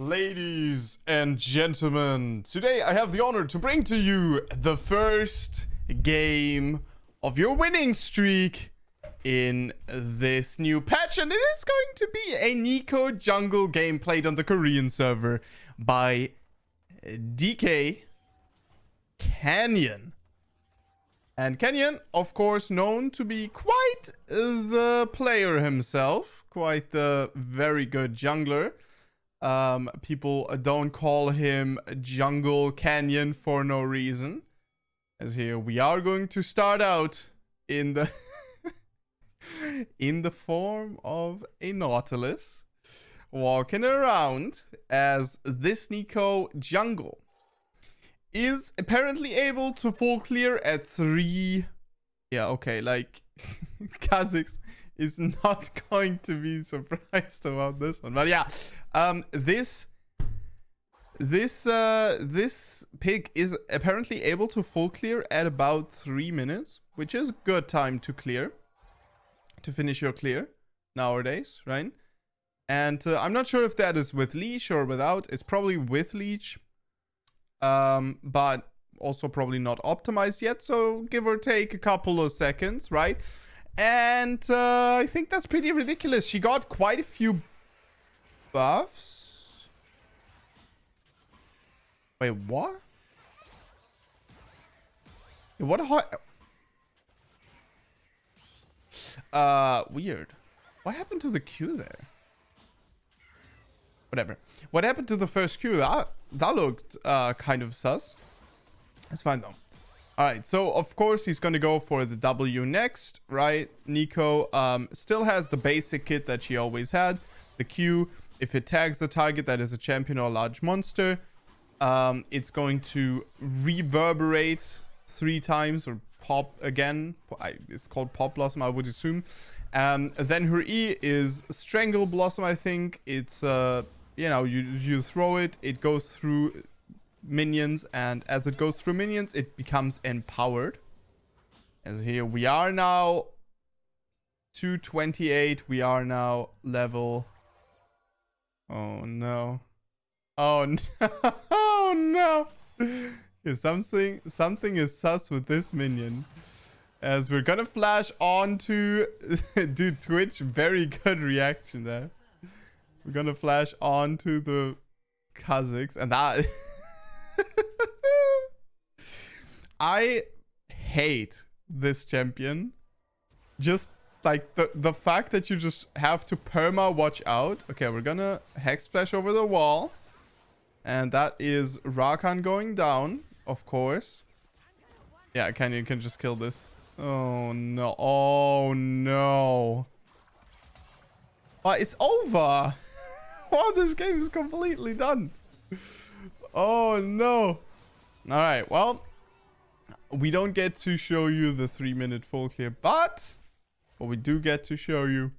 Ladies and gentlemen, today I have the honor to bring to you the first game of your winning streak in this new patch, and it is going to be a NEEKO jungle game played on the Korean server by DK Canyon. And Canyon, of course, known to be quite the player himself, quite the very good jungler. People don't call him Jungle Canyon for no reason. As here we are going to start out in the in the form of a Nautilus, walking around as this NEEKO jungle is apparently able to full clear at 3. Yeah, okay, like Kha'Zix is not going to be surprised about this one, but yeah, this pig is apparently able to full clear at about 3 minutes, which is a good time to clear, to finish your clear nowadays, right? And I'm not sure if that is with leash or without. It's probably with leash, but also probably not optimized yet, so give or take a couple of seconds, right? And I think that's pretty ridiculous. She got quite a few buffs. Wait, what? What? Weird. What happened to the Q there? Whatever. What happened to the first Q? That looked kind of sus. It's fine though. Alright, so of course he's going to go for the W next, right? NEEKO still has the basic kit that she always had. The Q, if it tags the target that is a champion or a large monster, it's going to reverberate 3 times or pop again. It's called Pop Blossom, I would assume. Then her E is Strangle Blossom, I think. It's, you know, you throw it, it goes through minions, and as it goes through minions it becomes empowered. As here we are now 228, we are now level, oh no, oh no, oh no, yeah, something is sus with this minion. As we're gonna flash on to dude, Twitch, very good reaction there. We're gonna flash on to the Kha'Zix, and that I hate this champion. Just like the fact that you just have to perma watch out. Okay, we're gonna hex flash over the wall, and that is Rakan going down, of course. Yeah, you can just kill this. Oh no, oh no, but it's over. Oh, this game is completely done. Oh no. All right, well, we don't get to show you the 3-minute full clear, but what we do get to show you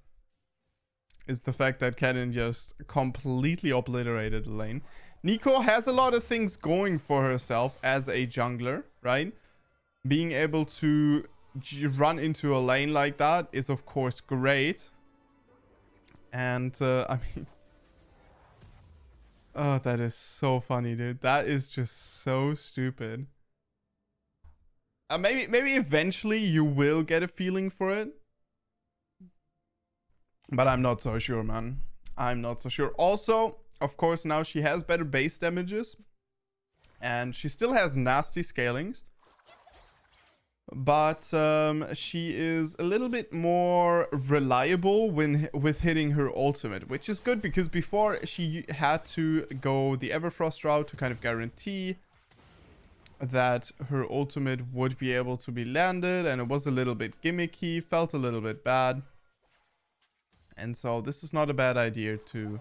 is the fact that Cannon just completely obliterated the lane. NEEKO has a lot of things going for herself as a jungler, right? Being able to run into a lane like that is of course great. And I mean, oh, that is so funny, dude. That is just so stupid. Maybe eventually you will get a feeling for it, but I'm not so sure, man. I'm not so sure. Also, of course, now she has better base damages, and she still has nasty scalings, but she is a little bit more reliable with hitting her ultimate, which is good, because before she had to go the Everfrost route to kind of guarantee that her ultimate would be able to be landed, and it was a little bit gimmicky, felt a little bit bad. And so this is not a bad idea to,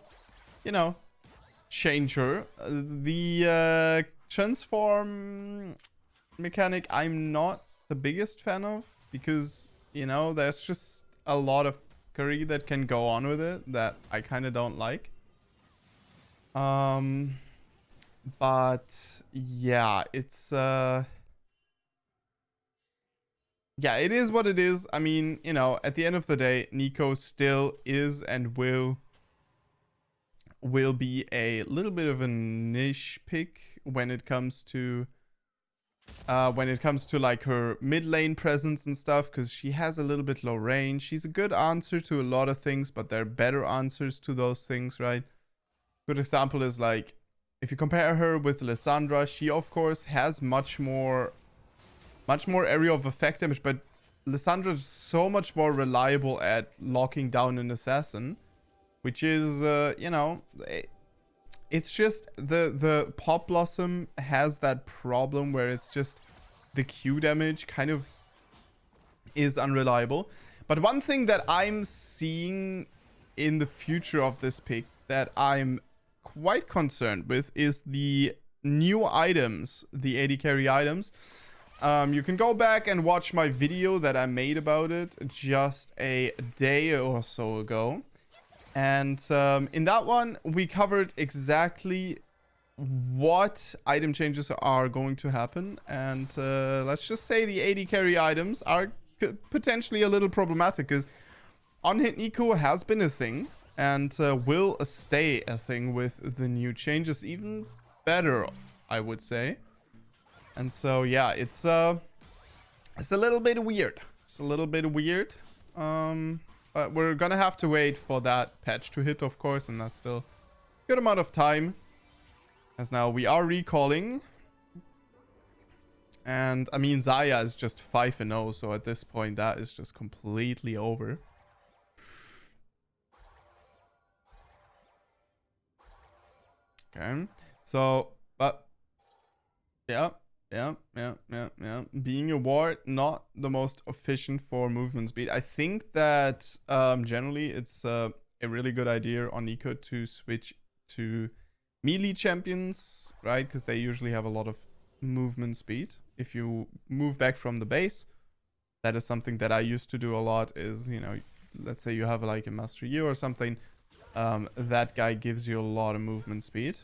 you know, change her. The transform mechanic I'm not the biggest fan of, because, you know, there's just a lot of curry that can go on with it that I kind of don't like. But yeah, it's yeah, it is what it is. I mean, you know, at the end of the day, NEEKO still is and will will be a little bit of a niche pick when it comes to like her mid lane presence and stuff, because she has a little bit low range. She's a good answer to a lot of things, but there are better answers to those things, right? Good example is like, if you compare her with Lissandra, she of course has much more area of effect damage, but Lissandra is so much more reliable at locking down an assassin, which is, you know, it's just the Pop Blossom has that problem where it's just the Q damage kind of is unreliable. But one thing that I'm seeing in the future of this pick that I'm quite concerned with is the new items, the AD carry items. You can go back and watch my video that I made about it just a day or so ago. And in that one, we covered exactly what item changes are going to happen. And let's just say the AD carry items are potentially a little problematic, because on-hit NEEKO has been a thing and will stay a thing with the new changes, even better, I would say. And so, yeah, it's a little bit weird. It's a little bit weird. But we're gonna have to wait for that patch to hit, of course, and that's still a good amount of time. As now we are recalling. And, I mean, Xayah is just 5-0, so at this point that is just completely over. Okay, so, but, yeah. Being a ward, not the most efficient for movement speed. I think that generally it's a really good idea on NEEKO to switch to melee champions, right? Because they usually have a lot of movement speed. If you move back from the base, that is something that I used to do a lot, is, you know, let's say you have like a Master Yi or something, that guy gives you a lot of movement speed.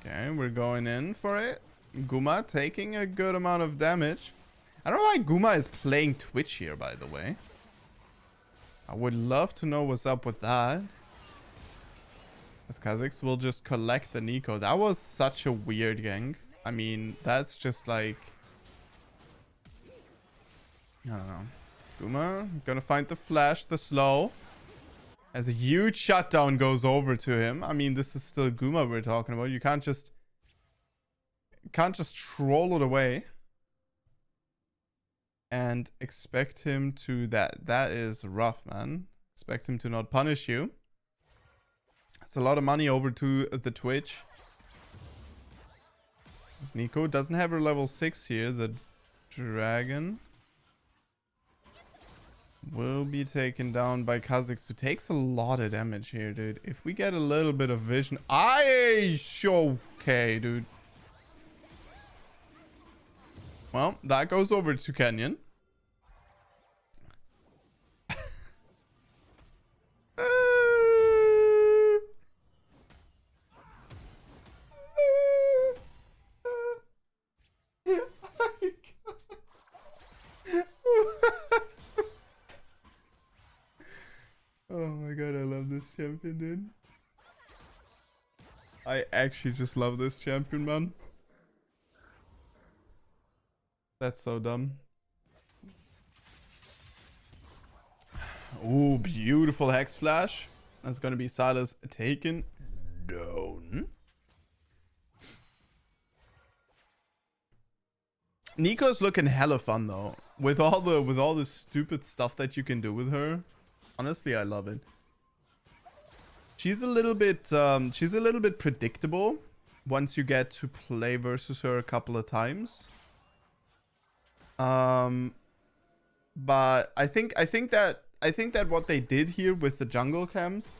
Okay, we're going in for it. Guma taking a good amount of damage. I don't know why Guma is playing Twitch here, by the way. I would love to know what's up with that. As Kha'Zix will just collect the NEEKO. That was such a weird gank. I mean, that's just like... I don't know. Guma gonna find the flash, the slow. As a huge shutdown goes over to him. I mean, this is still Guma we're talking about. You can't just troll it away and expect him to that is rough, man. Expect him to not punish you. It's a lot of money over to the Twitch. This NEEKO doesn't have her level 6 here. The dragon will be taken down by Kha'Zix, who takes a lot of damage here, dude. If we get a little bit of vision... Okay, dude. Well, that goes over to Canyon. Oh my god, I love this champion, dude. I actually just love this champion, man. That's so dumb. Ooh, beautiful Hex Flash. That's gonna be Silas taken down. NEEKO's looking hella fun though. With all the stupid stuff that you can do with her. Honestly, I love it. She's a little bit predictable once you get to play versus her a couple of times. But I think that what they did here with the jungle camps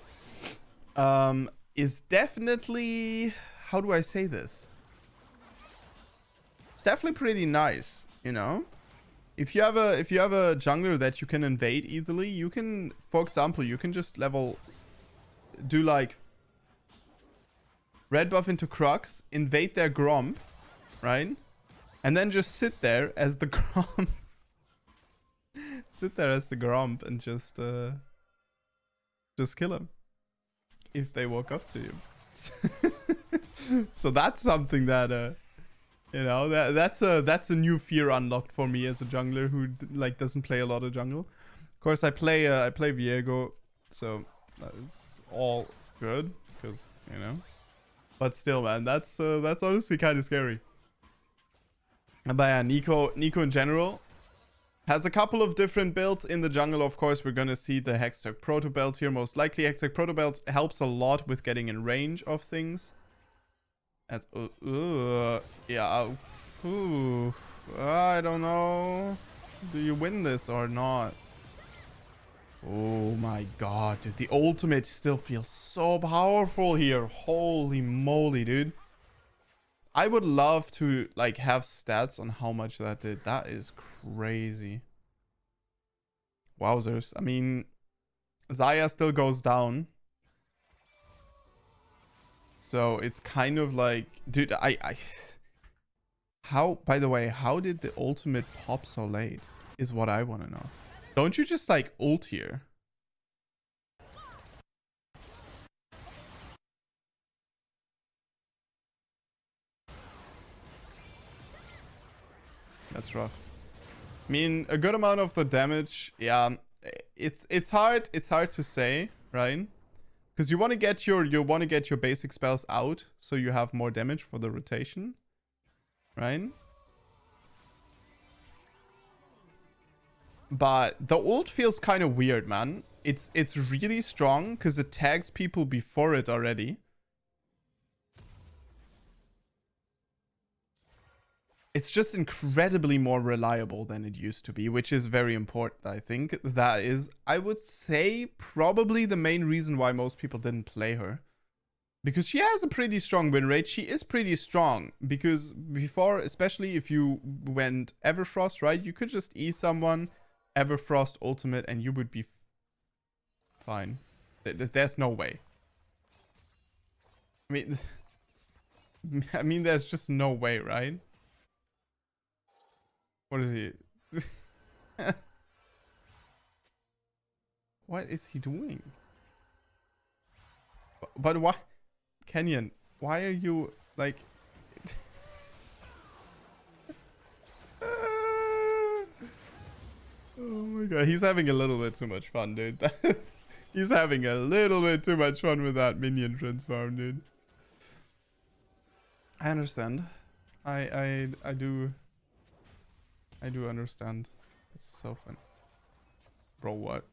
is definitely, how do I say this? It's definitely pretty nice, you know? If you have a jungler that you can invade easily, you can, for example, you can just do like red buff into Crux, invade their Gromp, right? And then just sit there as the Gromp Sit there as the Gromp and just kill him if they walk up to you. So that's something that you know, that's a new fear unlocked for me as a jungler who like doesn't play a lot of jungle. Of course, I play Viego, so that's all good because you know. But still, man, that's honestly kind of scary. But yeah, NEEKO in general has a couple of different builds in the jungle. Of course, we're gonna see the Hextech Proto Belt here. Most likely, Hextech Proto Belt helps a lot with getting in range of things. As yeah, I don't know. Do you win this or not? Oh my god, dude. The ultimate still feels so powerful here. Holy moly, dude. I would love to like have stats on how much that did. That is crazy. Wowzers. I mean, Xayah still goes down. So it's kind of like, dude, how, by the way, how did the ultimate pop so late is what I want to know. Don't you just like ult here? That's rough. I mean, a good amount of the damage, yeah, it's hard to say, right? Because you want to get your basic spells out so you have more damage for the rotation, right? But the ult feels kind of weird, man. It's really strong because it tags people before it already. It's just incredibly more reliable than it used to be, which is very important, I think. That is, I would say, probably the main reason why most people didn't play her. Because she has a pretty strong win rate. She is pretty strong. Because before, especially if you went Everfrost, right? You could just E someone, Everfrost ultimate, and you would be fine. There's no way. I mean, there's just no way, right? What is he? What is he doing? But why? Kenyon, why are you like... Oh my god, he's having a little bit too much fun, dude. He's having a little bit too much fun with that minion transform, dude. I understand. I do understand. It's so fun. Bro, what?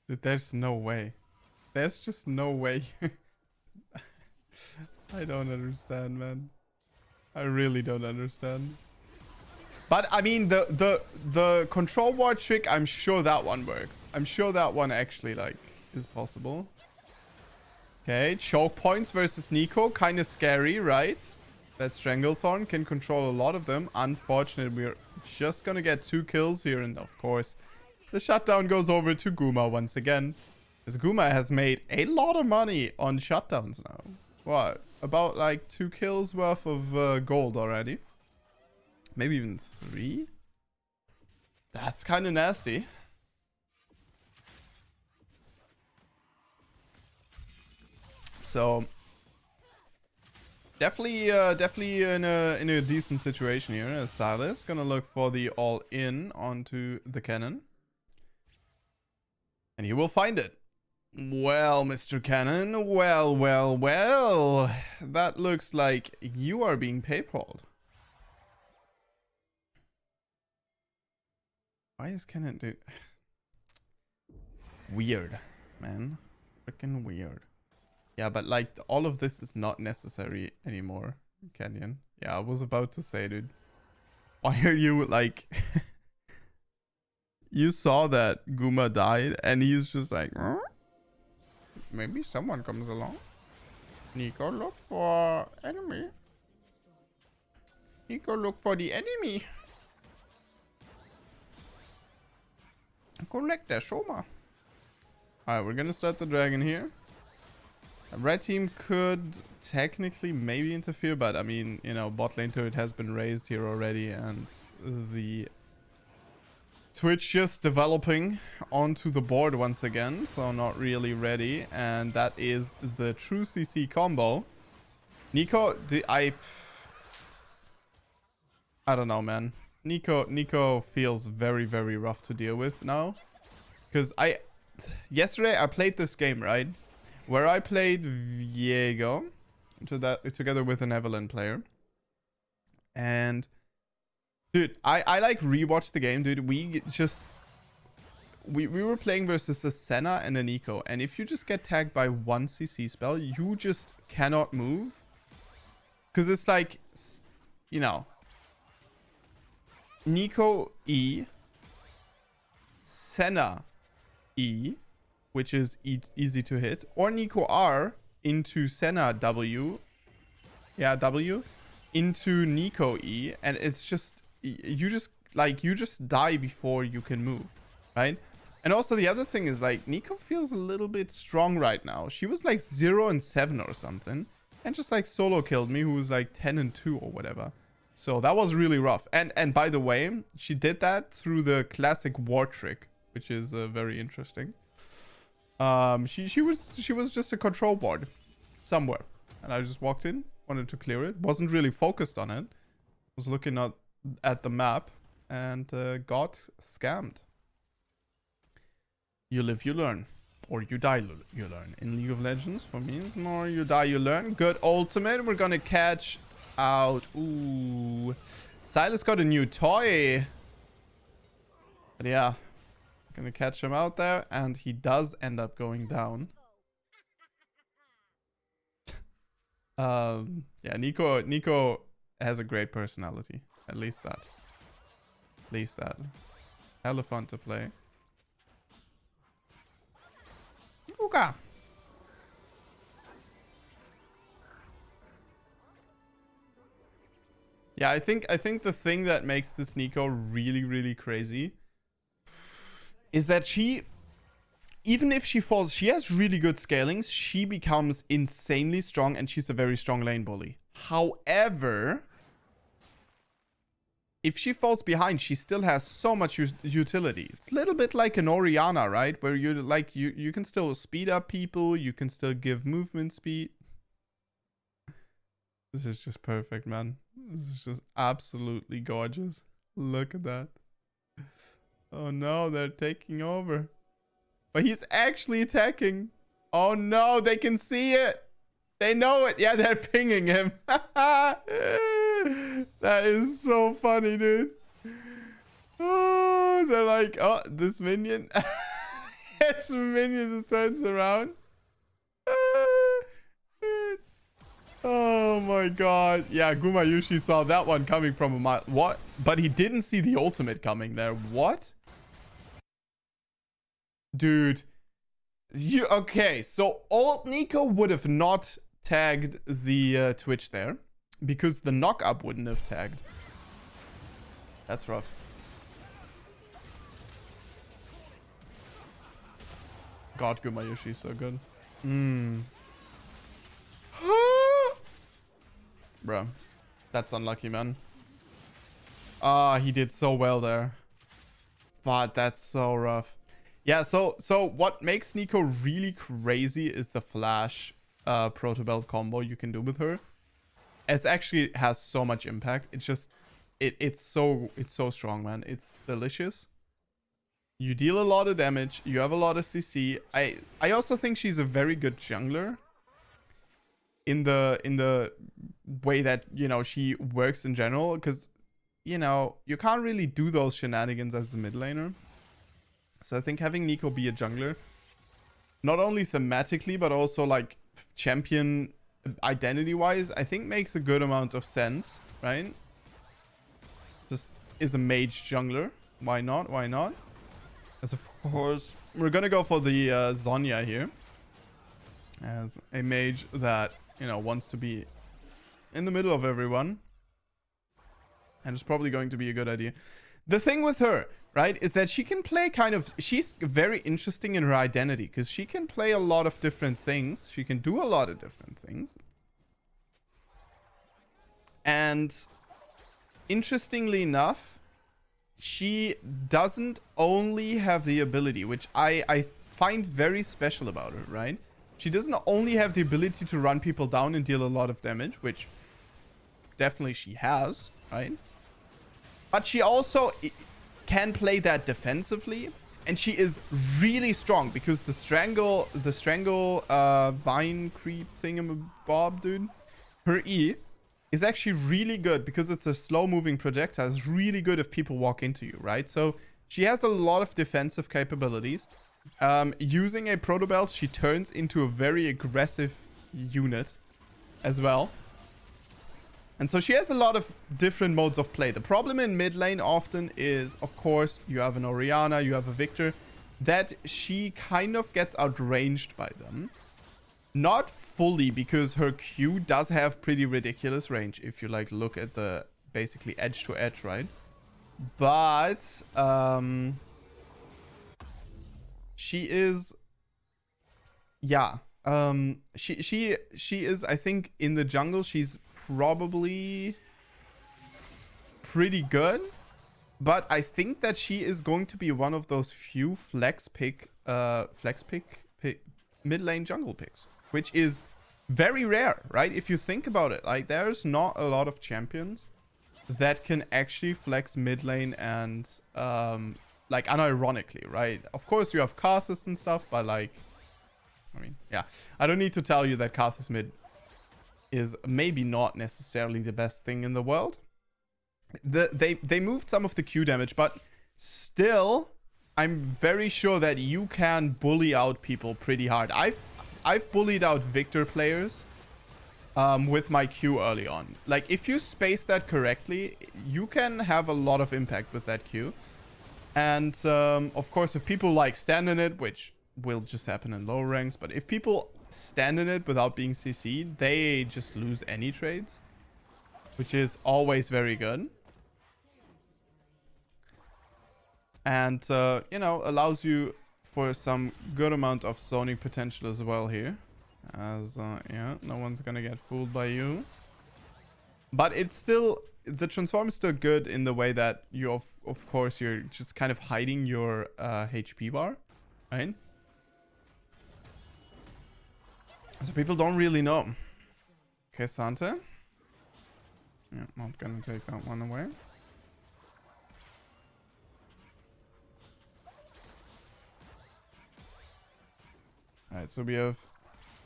Dude, there's no way. There's just no way. I don't understand, man. I really don't understand. But I mean, the control ward trick, I'm sure that one works. I'm sure that one actually like is possible. Okay, choke points versus NEEKO, kind of scary, right? That Stranglethorn can control a lot of them. Unfortunately, we're just gonna get 2 kills here, and of course, the shutdown goes over to Guma once again. As Guma has made a lot of money on shutdowns now. What? About like 2 kills worth of gold already. Maybe even 3? That's kind of nasty. So definitely in a decent situation here. As Silas gonna look for the all-in onto the cannon. And he will find it. Well, Mr. Cannon, well. That looks like you are being paypalled. Why is Cannon dude? Weird, man. Freaking weird. Yeah, but like all of this is not necessary anymore, Canyon. Yeah, I was about to say, dude. Why are you like... You saw that Guma died and he's just like... Maybe someone comes along. NEEKO, look for enemy. NEEKO, look for the enemy. Correct there, Shoma. Alright, we're gonna start the dragon here. Red team could technically maybe interfere, but I mean, you know, bot lane turret has been raised here already, and the Twitch just developing onto the board once again, so not really ready, and that is the true CC combo. NEEKO, I don't know, man. NEEKO feels very, very rough to deal with now, because yesterday I played this game, right, where I played Viego together with an Evelyn player, and dude, I like rewatched the game, dude. We were playing versus a Senna and a NEEKO, and if you just get tagged by one CC spell, you just cannot move, because it's like, you know, NEEKO E, Senna E, which is easy to hit, or NEEKO R into Senna W, W, into NEEKO E, and it's just, you just die before you can move, right? And also the other thing is, like, NEEKO feels a little bit strong right now. She was like 0-7 or something, and just like solo killed me, who was like 10-2 or whatever. So that was really rough. And by the way, she did that through the classic war trick, which is very interesting. She was just a control board somewhere, and I just walked in, wanted to clear it, wasn't really focused on it, was looking at the map, and got scammed. You live, you learn, or you die, you learn. In League of Legends, for me, it's more you die, you learn. Good ultimate. We're gonna catch out. Ooh, Silas got a new toy. But yeah, gonna catch him out there, and he does end up going down. Yeah, NEEKO has a great personality. At least that. Hella fun to play. Ooga. Yeah, I think the thing that makes this NEEKO really, really crazy is that she, even if she falls, she has really good scalings. She becomes insanely strong, and she's a very strong lane bully. However, if she falls behind, she still has so much utility. It's a little bit like an Orianna, right? Where you like you can still speed up people, you can still give movement speed. This is just perfect, man. This is just absolutely gorgeous. Look at that. Oh no, they're taking over. But he's actually attacking. Oh no, they can see it. They know it. Yeah, they're pinging him. That is so funny, dude. Oh, they're like, oh, this minion. This minion just turns around. Oh my god. Yeah, Gumayushi saw that one coming from a mile. What? But he didn't see the ultimate coming there. What? Dude. Okay, so old NEEKO would have not tagged the Twitch there, because the knock-up wouldn't have tagged. That's rough. God, Gumayushi is so good. Bruh. That's unlucky, man. Ah, he did so well there. But that's so rough. Yeah, so what makes NEEKO really crazy is the flash proto-belt combo you can do with her. It actually has so much impact. It's just it's so strong, man. It's delicious. You deal a lot of damage. You have a lot of CC. I also think she's a very good jungler in the way that, you know, she works in general, because, you know, you can't really do those shenanigans as a mid laner. So I think having NEEKO be a jungler, not only thematically but also like champion identity wise, I think makes a good amount of sense, right? Just is a mage jungler. Why not? Why not? As of course, we're gonna go for the Zhonya here as a mage that, you know, wants to be in the middle of everyone, and it's probably going to be a good idea. The thing with her, right, is that she can play kind of... She's very interesting in her identity because she can play a lot of different things. She can do a lot of different things. And interestingly enough, she doesn't only have the ability, which I find very special about her, right? She doesn't only have the ability to run people down and deal a lot of damage, which definitely she has, right? But she also can play that defensively, and she is really strong because the strangle vine creep thingamabob, dude, her E is actually really good because it's a slow moving projectile. It's really good if people walk into you, right? So she has a lot of defensive capabilities. Using a proto belt, she turns into a very aggressive unit as well. And so she has a lot of different modes of play. The problem in mid lane often is, of course, you have an Orianna, you have a Victor, that she kind of gets outranged by them. Not fully, because her Q does have pretty ridiculous range if you like look at the basically edge to edge, right? But she is, yeah, she is, I think, in the jungle she's probably pretty good, but I think that she is going to be one of those few flex pick mid lane jungle picks, which is very rare, right? If you think about it, like, there's not a lot of champions that can actually flex mid lane and like unironically, right? Of course you have Karthus and stuff, but like, I mean, yeah, I don't need to tell you that Karthus mid is maybe not necessarily the best thing in the world. They moved some of the Q damage, but still, I'm very sure that you can bully out people pretty hard. I've bullied out Victor players with my Q early on. Like, if you space that correctly, you can have a lot of impact with that Q. And of course, if people like stand in it, which will just happen in lower ranks, but if people stand in it without being CC'd, they just lose any trades, which is always very good. And, you know, allows you for some good amount of zoning potential as well here. As, yeah, no one's gonna get fooled by you. But it's still, the transform is still good in the way that you, of course, you're just kind of hiding your HP bar, right? So people don't really know. Okay, Santa. Yeah, not gonna take that one away. Alright, so we have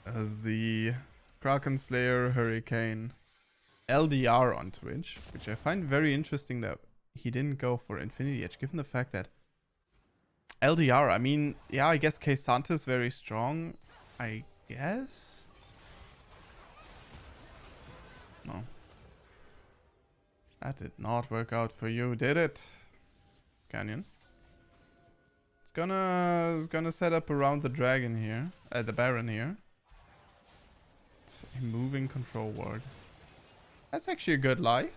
the Kraken Slayer, Hurricane, LDR on Twitch, which I find very interesting that he didn't go for Infinity Edge, given the fact that LDR, I mean, yeah, I guess K-Santa is very strong, I guess? No. That did not work out for you, did it? Canyon. It's gonna set up around the dragon here, the Baron here. It's a moving control ward. That's actually a good lie.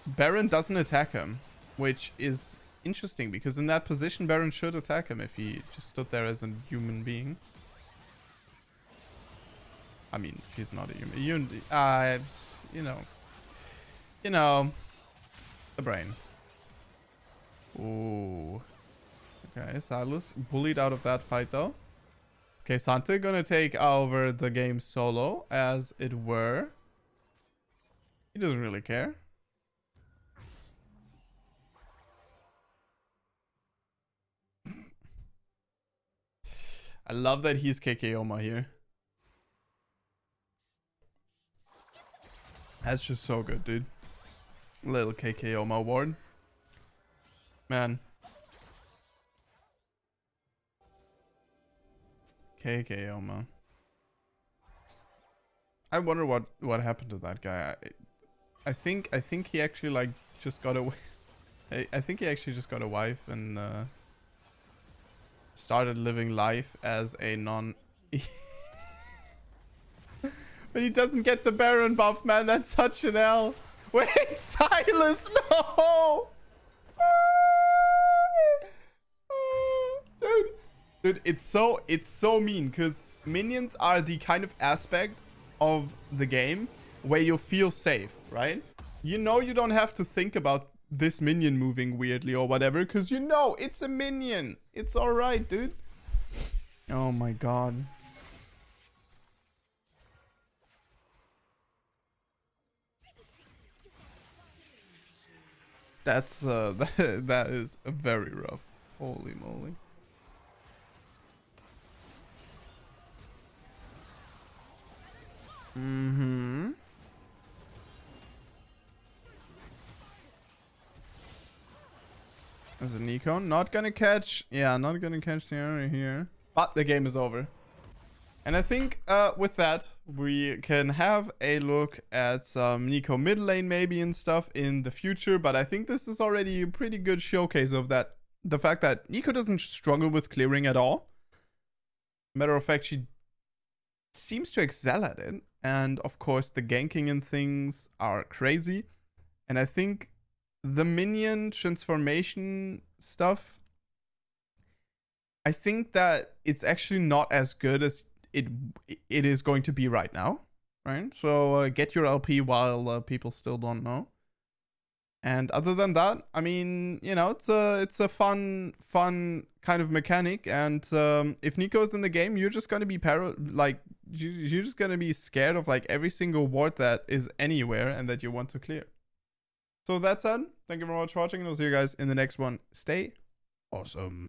Baron doesn't attack him, which is interesting because in that position Baron should attack him if he just stood there as a human being. I mean, she's not a human. You know, the brain. Ooh. Okay, Silas bullied out of that fight though. Okay, Santa gonna take over the game solo, as it were. He doesn't really care. I love that he's KKOma here. That's just so good, dude. Little KKOma ward. Man. KKOma. I wonder what happened to that guy. I think he actually like just got away. I think he actually just got a wife and started living life as a non. But he doesn't get the Baron buff, man. That's such an L. Wait, Silas, no! Dude, it's so mean because minions are the kind of aspect of the game where you feel safe, right? You know you don't have to think about this minion moving weirdly or whatever because you know it's a minion. It's all right, dude. Oh my god. That's that is very rough. Holy moly. Mm-hmm. There's a NEEKO. Not gonna catch. Yeah, not gonna catch the area here. But the game is over. And I think with that, we can have a look at some NEEKO mid lane maybe and stuff in the future. But I think this is already a pretty good showcase of that. The fact that NEEKO doesn't struggle with clearing at all. Matter of fact, she seems to excel at it. And of course, the ganking and things are crazy. And I think the minion transformation stuff, I think that it's actually not as good as it is going to be right now, right? So get your LP while people still don't know. And other than that, I mean, you know, it's a fun kind of mechanic. And if NEEKO is in the game, you're just gonna be you're just gonna be scared of like every single ward that is anywhere and that you want to clear. So with that said, thank you very much for watching, and I'll see you guys in the next one. Stay awesome.